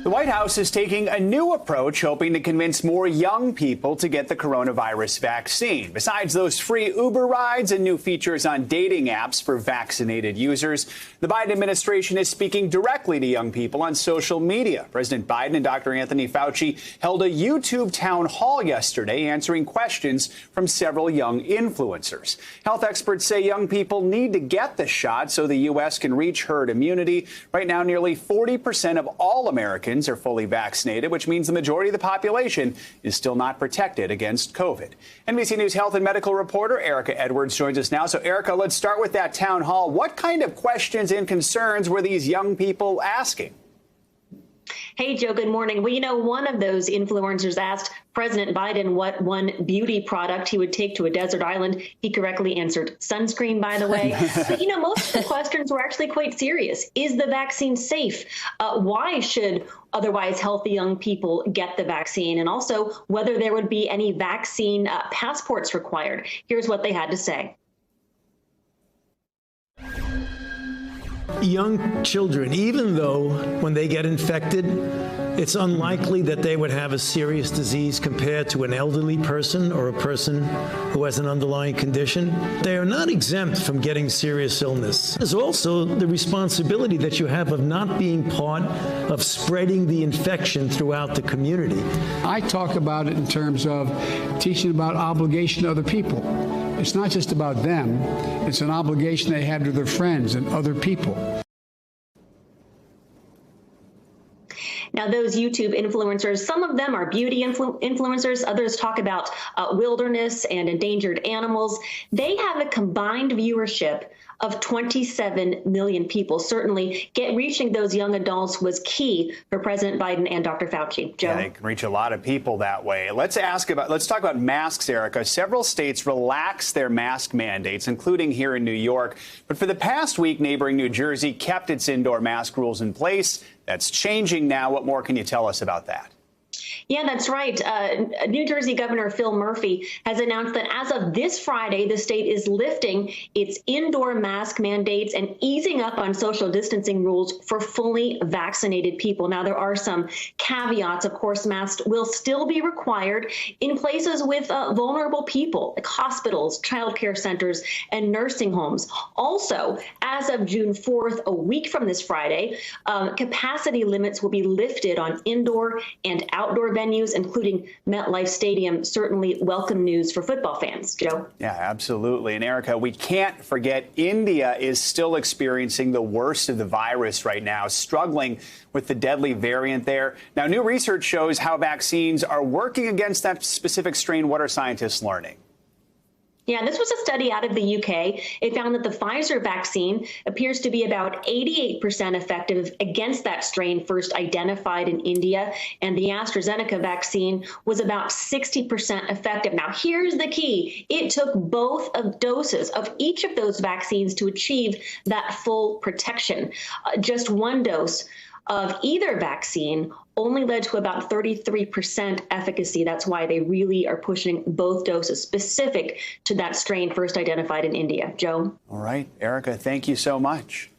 The White House is taking a new approach, hoping to convince more young people to get the coronavirus vaccine. Besides those free Uber rides and new features on dating apps for vaccinated users, the Biden administration is speaking directly to young people on social media. President Biden and Dr. Anthony Fauci held a YouTube town hall yesterday, answering questions from several young influencers. Health experts say young people need to get the shot so the U.S. can reach herd immunity. Right now, nearly 40% of all Americans are fully vaccinated, which means the majority of the population is still not protected against COVID. NBC News health and medical reporter Erica Edwards joins us now. So, Erica, let's start with that town hall. What kind of questions and concerns were these young people asking? Hey, Joe, good morning. Well, you know, one of those influencers asked President Biden what one beauty product he would take to a desert island. He correctly answered sunscreen, by the way. But, you know, most of the questions were actually quite serious. Is the vaccine safe? Why should otherwise healthy young people get the vaccine? And also whether there would be any vaccine passports required. Here's what they had to say. Young children, even though when they get infected, it's unlikely that they would have a serious disease compared to an elderly person or a person who has an underlying condition, they are not exempt from getting serious illness. There's also the responsibility that you have of not being part of spreading the infection throughout the community. I talk about it in terms of teaching about obligation to other people. It's not just about them. It's an obligation they have to their friends and other people. Now, those YouTube influencers, some of them are beauty influencers. Others talk about wilderness and endangered animals. They have a combined viewership of 27 million people. Certainly, reaching those young adults was key for President Biden and Dr. Fauci. Joe? Yeah, they can reach a lot of people that way. Let's talk about masks, Erica. Several states relaxed their mask mandates, including here in New York. But for the past week, neighboring New Jersey kept its indoor mask rules in place. That's changing now. What more can you tell us about that? Yeah, that's right. New Jersey Governor Phil Murphy has announced that as of this Friday, the state is lifting its indoor mask mandates and easing up on social distancing rules for fully vaccinated people. Now, there are some caveats. Of course, masks will still be required in places with vulnerable people, like hospitals, childcare centers, and nursing homes. Also, as of June 4th, a week from this Friday, capacity limits will be lifted on indoor and outdoor venues, including MetLife Stadium. Certainly welcome news for football fans. Joe? Yeah, absolutely. And Erica, we can't forget India is still experiencing the worst of the virus right now, struggling with the deadly variant there. Now, new research shows how vaccines are working against that specific strain. What are scientists learning? Yeah, this was a study out of the UK. It found that the Pfizer vaccine appears to be about 88% effective against that strain first identified in India, and the AstraZeneca vaccine was about 60% effective. Now, here's the key. It took both doses of each of those vaccines to achieve that full protection. Just one dose of either vaccine only led to about 33% efficacy. That's why they really are pushing both doses specific to that strain first identified in India. Joe? All right, Erica, thank you so much.